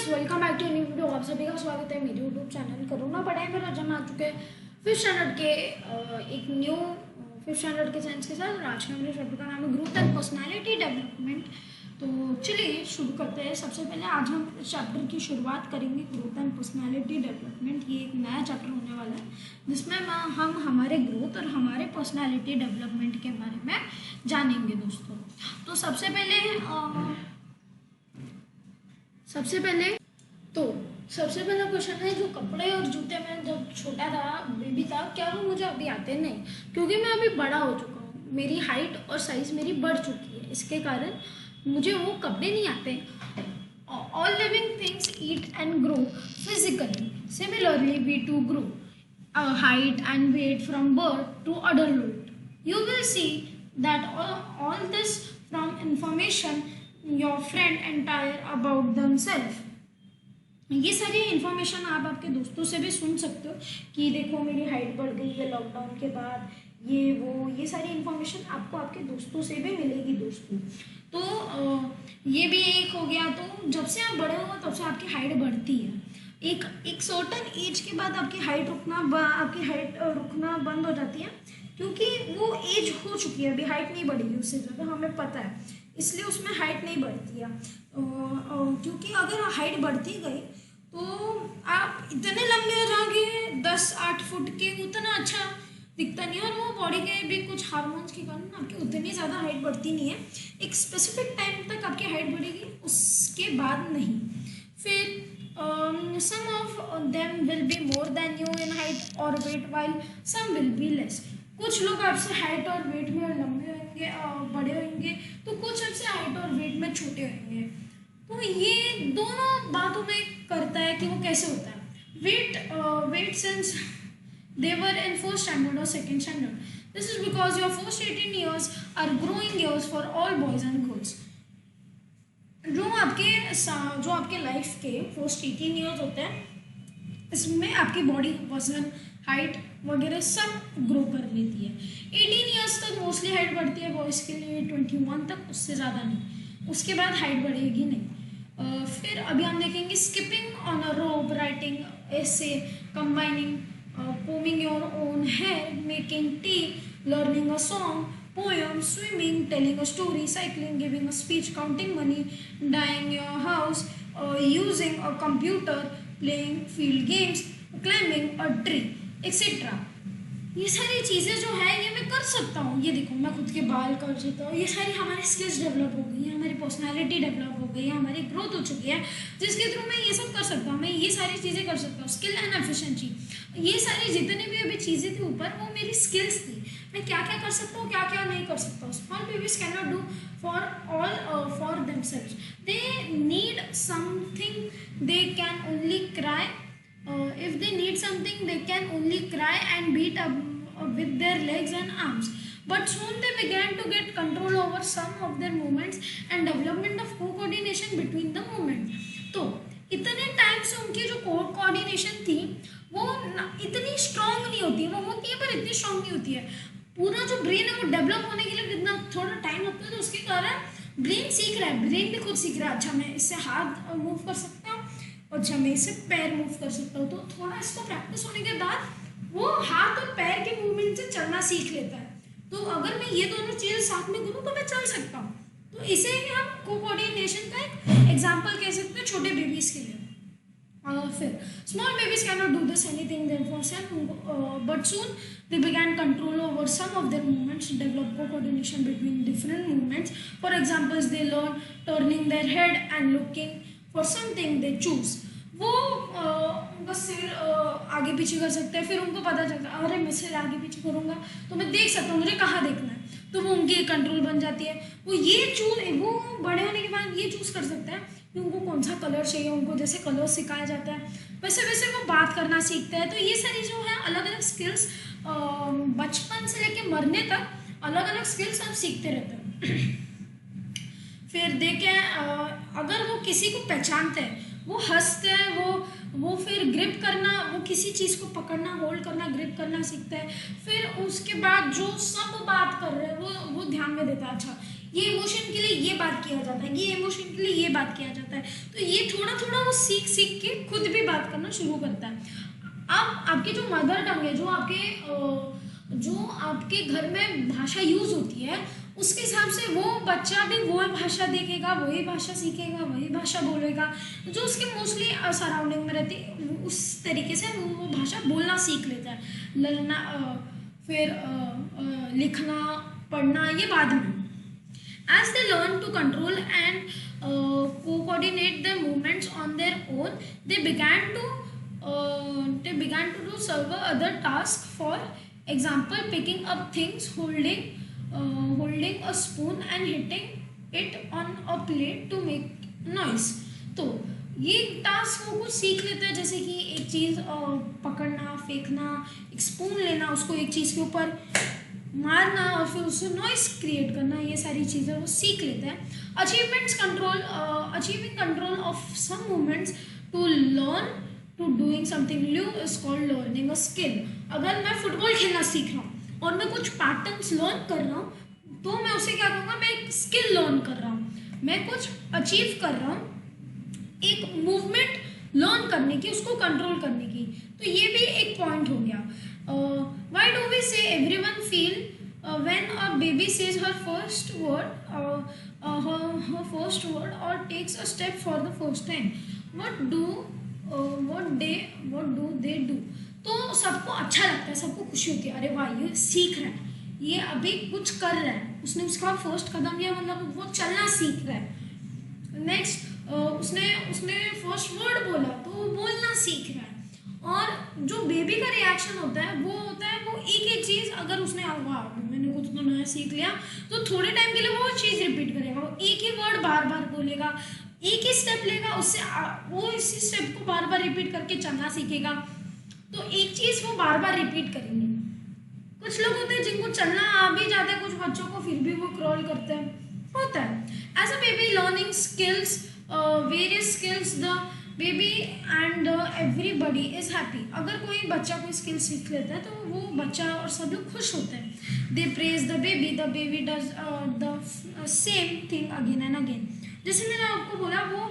Welcome back to new video. आप सभी का स्वागत है मेरे यूट्यूब चैनल करोना पढ़ाई पर। आज हम आ चुके हैं फिफ्थ स्टैंडर्ड के एक न्यू फिफ्थ स्टैंडर्ड के साइंस के साथ। और आज का मेरे चैप्टर का नाम है ग्रोथ एंड पर्सनालिटी डेवलपमेंट। तो चलिए शुरू करते हैं। सबसे पहले आज हम इस चैप्टर की शुरुआत करेंगे ग्रोथ एंड पर्सनालिटी डेवलपमेंट। ये एक नया चैप्टर होने वाला है जिसमें हम हमारे ग्रोथ और हमारे पर्सनालिटी डेवलपमेंट के बारे में जानेंगे दोस्तों। तो सबसे पहला क्वेश्चन है, जो कपड़े और जूते में जब छोटा था, बेबी था, क्या वो मुझे अभी आते नहीं? क्योंकि मैं अभी बड़ा हो चुका हूँ, मेरी हाइट और साइज मेरी बढ़ चुकी है, इसके कारण मुझे वो कपड़े नहीं आते। All living things eat and grow physically, similarly we too grow height and weight from birth to adulthood. You will see that all this from information your friend entire about themselves। ये सारी information आप आपके दोस्तों से भी सुन सकते हो कि देखो मेरी हाइट बढ़ गई है लॉकडाउन के बाद, ये सारी इन्फॉर्मेशन आपको आपके दोस्तों से भी मिलेगी दोस्तों। तो ये भी एक हो गया। तो जब से आप बड़े हो तब से आपकी हाइट बढ़ती है। एक सर्टन एज के बाद आपकी हाइट रुकना बंद हो जाती है, क्योंकि वो एज हो चुकी है, अभी हाइट नहीं बढ़ेगी उससे ज़्यादा, हमें पता है, इसलिए उसमें हाइट नहीं बढ़ती है। क्योंकि अगर हाइट बढ़ती गई तो आप इतने लंबे हो जाओगे 10-8 फुट के, उतना अच्छा दिखता नहीं है, और वो बॉडी के भी कुछ हार्मोन्स के कारण आपकी उतनी ज़्यादा हाइट बढ़ती नहीं है। एक स्पेसिफिक टाइम तक आपकी हाइट बढ़ेगी, उसके बाद नहीं। फिर some of them will be more than you in height or weight while some will be less। कुछ लोग आपसे हाइट और वेट में लंबे होंगे, बड़े होंगे, तो कुछ आपसे हाइट और वेट में छोटे होंगे। तो ये दोनों बातों में करता है कि वो कैसे होता है। Weight since they were in first standard or second standard, this is because your first 18 years are growing years for all boys and girls। जो आपके लाइफ के फर्स्ट 18 ईयर्स होते हैं, इसमें आपकी बॉडी वजन हाइट वगैरह सब ग्रो कर लेती है। 18 ईयर्स तक मोस्टली हाइट बढ़ती है बॉयज़ के लिए, 21 तक, उससे ज़्यादा नहीं, उसके बाद हाइट बढ़ेगी नहीं। फिर अभी हम देखेंगे skipping on a rope, writing essay, combining, combing your own hair, making tea, learning a song, poem, swimming, telling a story, cycling, giving a speech, counting money, dyeing your house, using a computer, playing field games, climbing a tree, etc। ये सारी चीज़ें जो है ये मैं कर सकता हूँ। ये देखो मैं खुद के बाल कर सकता हूँ, ये सारी हमारी स्किल्स डेवलप हो गई है, हमारी पर्सनालिटी डेवलप हो गई है, हमारी ग्रोथ हो चुकी है, जिसके थ्रू मैं ये सब कर सकता हूँ, मैं ये सारी चीज़ें कर सकता हूँ। स्किल एंड एफिशिएंसी, ये सारी जितनी भी अभी चीज़ें थी ऊपर, वो मेरी स्किल्स थी। मैं क्या क्या कर सकता हूँ, क्या क्या नहीं कर सकता हूँ। Small babies can not do for themselves, they need something, they can only cry. If they need something, they can only cry and beat up with their legs and arms. But soon they began to get control over some of their movements and development of coordination between the movements। तो इतने time से उनकी जो coordination थी वो इतनी strong नहीं होती है, वो होती है पर इतनी स्ट्रांग नहीं होती है। पूरा जो ब्रेन है वो डेवलप होने के लिए कितना थोड़ा टाइम लगता है, तो उसके कारण ब्रेन सीख रहा है, ब्रेन भी खुद सीख रहा है। अच्छा मैं इससे हाथ मूव कर सकता हूँ, अच्छा मैं इससे पैर मूव कर सकता हूँ। तो थोड़ा इसको प्रैक्टिस होने के बाद वो हाथ और पैर के मूवमेंट से चलना सीख लेता है। तो अगर मैं ये दोनों चीज़ें साथ में करूँ तो मैं चल सकता हूँ। तो इसे ही हम कोऑर्डिनेशन का एक एग्जाम्पल कह सकते हैं छोटे बेबीज़ के लिए। फिर small babies can not do this anything themselves, but soon they began control over some of their movements, develop coordination between different movements. For examples they learn turning their head and looking for something they choose. वो उनका सिर आगे पीछे कर सकते हैं, फिर उनको पता चलता है अरे मैं सिर आगे पीछे करूँगा तो मैं देख सकता हूँ मुझे कहाँ देखना है, तो वो उनकी कंट्रोल बन जाती है। वो बड़े होने के बाद ये चूज़ कर सकते हैं कि उनको कौन सा कलर चाहिए। उनको जैसे कलर सिखाया जाता है वैसे वैसे वो बात करना सीखते हैं। तो ये सारी जो है अलग अलग स्किल्स बचपन से लेके मरने तक अलग अलग स्किल्स हम सीखते रहते हैं। फिर देखें अगर वो किसी को पहचानते हैं, वो हंसते हैं, वो फिर ग्रिप करना, वो किसी चीज़ को पकड़ना, होल्ड करना, ग्रिप करना सीखता है। फिर उसके बाद जो सब बात कर रहे हैं वो ध्यान में देता है, अच्छा ये इमोशन के लिए ये बात किया जाता है, ये इमोशन के लिए ये बात किया जाता है। तो ये थोड़ा थोड़ा वो सीख सीख के खुद भी बात करना शुरू करता है। अब आपकी जो मदर टंग है, जो आपके घर में भाषा यूज होती है, उसके हिसाब से वो बच्चा भी वो भाषा देखेगा, वही भाषा सीखेगा, वही भाषा बोलेगा। जो उसके मोस्टली सराउंडिंग में रहती है उस तरीके से वो भाषा बोलना सीख लेता है। लड़ना फिर लिखना पढ़ना ये बाद में। As they learn to control and coordinate their movements on their own, they began to do several other tasks. For example, picking up things, holding a spoon and hitting it on a plate to make noise. तो ये task वो कुछ सीख लेता है, जैसे कि एक चीज़ पकड़ना, फेंकना, एक स्पून लेना, उसको एक चीज़ के ऊपर मारना और फिर उससे नॉइस क्रिएट करना, ये सारी चीज़ें वो सीख लेते हैं। Achieving control of some movements to learn to doing something new is called learning a skill. अगर मैं फुटबॉल खेलना सीख रहा हूँ और मैं कुछ पैटर्न्स लर्न कर रहा हूँ तो मैं उसे क्या कहूँगा, मैं एक स्किल लर्न कर रहा हूँ, मैं कुछ अचीव कर रहा हूँ, एक मूवमेंट लर्न करने की, उसको कंट्रोल करने की। तो ये भी एक पॉइंट हो गया। Why do we say everyone feel when a baby says her first word or takes a step for the first time? What do they do? तो सबको अच्छा लगता है, सबको खुशी होती है, अरे वाह ये सीख रहा है, ये अभी कुछ कर रहा है, उसने उसका फर्स्ट कदम लिया, मतलब वो चलना सीख रहा है। नेक्स्ट उसने फर्स्ट वर्ड बोला तो वो बोलना सीख रहा है। और जो बेबी का रिएक्शन होता है वो एक चीज़, अगर उसने वाह मैंने कुछ तो नया सीख लिया, तो थोड़े टाइम के लिए वो चीज़ रिपीट करेगा, वो एक ही वर्ड बार बार बोलेगा, एक ही स्टेप लेगा, उससे वो इसी स्टेप को बार बार रिपीट करके चलना सीखेगा। तो एक चीज़ वो बार बार रिपीट करेंगे। कुछ लोग होते हैं जिनको चलना आ भी जाता है, कुछ बच्चों को फिर भी वो क्रॉल करते हैं, होता है। As a baby learning skills, various skills, the baby and everybody is happy. अगर कोई बच्चा कोई स्किल सीख लेता है तो वो बच्चा और सब लोग खुश होते हैं। They praise the baby does the same thing again and again. जैसे मैंने आपको बोला, वो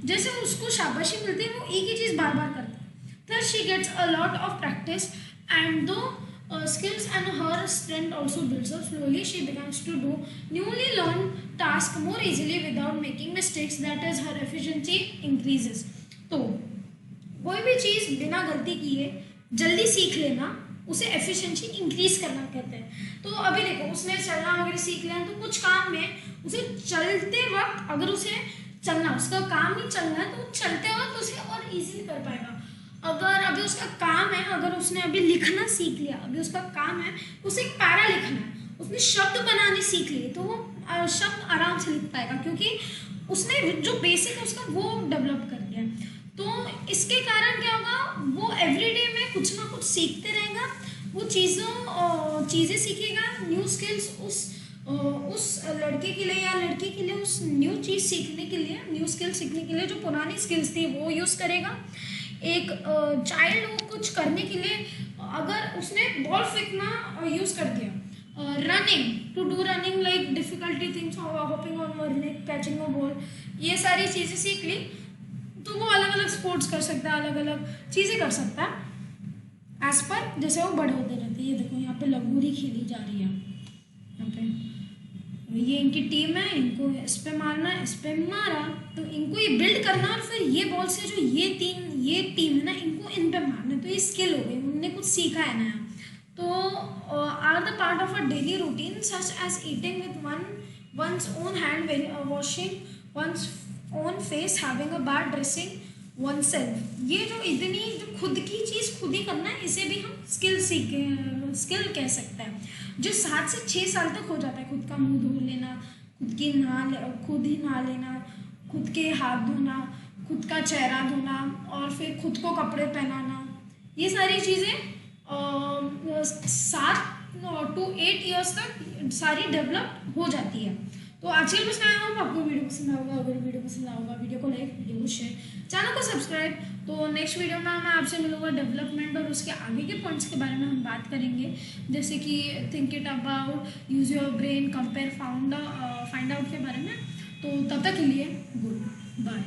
जैसे उसको शाबाशी मिलती है वो एक ही चीज़ बार बार करता है। Thus she gets a lot of practice, and though skills and her strength also builds up, slowly she begins to do newly learned task more easily without making mistakes. That is, her efficiency increases. तो कोई भी चीज़ बिना गलती किए जल्दी सीख लेना उसे एफिशिएंसी इंक्रीज करना कहते हैं। तो अभी देखो, उसने चलना वगैरह सीख लिया, तो कुछ काम में उसे चलते वक्त, अगर उसे चलना, उसका काम ही चलना है, तो चलते वक्त उसे और इजीली कर पाएगा। अगर अभी उसका काम है, अगर उसने अभी लिखना सीख लिया, अभी उसका काम है उसे एक पैरा लिखना है, उसने शब्द बनाने सीख लिए, तो वो शब्द आराम से लिख पाएगा, क्योंकि उसने जो बेसिक है उसका वो डेवलप कर लिया। तो इसके कारण क्या होगा, वो एवरीडे में कुछ ना कुछ सीखते रहेगा, वो चीज़ें सीखेगा, न्यू स्किल्स उस लड़के के लिए या लड़की के लिए, उस न्यू चीज़ सीखने के लिए, न्यू स्किल सीखने के लिए जो पुरानी स्किल्स थी वो यूज़ करेगा। एक चाइल्ड वो कुछ करने के लिए, अगर उसने बॉल फेंकना यूज़ कर दिया, running, to do running like difficulty things, hopping on your neck, catching a ball, ये सारी चीज़ें सीख ली, तो वो अलग अलग स्पोर्ट्स कर सकता है, अलग अलग चीज़ें कर सकता है एज पर जैसे वो बड़े होते रहते हैं। ये देखो यहाँ पे लगोरी खेली जा रही है, यहाँ पे ये इनकी टीम है, इनको इस पे मारना है, इस पे मारा, तो इनको ये बिल्ड करना, और फिर ये बॉल से जो ये टीम है ना, इनको इन पे मारना, तो ये स्किल हो गई, उनने कुछ सीखा है नया। तो are the part of a daily routine such as eating with one's own hand, washing one's own face, having a bath, dressing oneself. ये जो इतनी जो खुद की चीज़ खुद ही करना है, इसे भी हम स्किल कह सकते हैं। जो 7 से 6 साल तक हो जाता है, खुद का मुंह धो लेना, खुद ही नहा लेना, खुद के हाथ धोना, खुद का चेहरा धोना, और फिर खुद को कपड़े पहनाना, ये सारी चीज़ें 7 to 8 ईयर्स तक सारी डेवलप हो जाती है। तो आज के बस आया हूँ, आपको वीडियो पसंद आएगा, अगर वीडियो पसंद आएगा वीडियो को लाइक, वीडियो को शेयर, चैनल को सब्सक्राइब। तो नेक्स्ट वीडियो में मैं आपसे मिलूंगा डेवलपमेंट और उसके आगे के पॉइंट्स के बारे में हम बात करेंगे, जैसे कि think it about, use your brain, compare, find find out के बारे में। तो तब तक के लिए गुड बाय।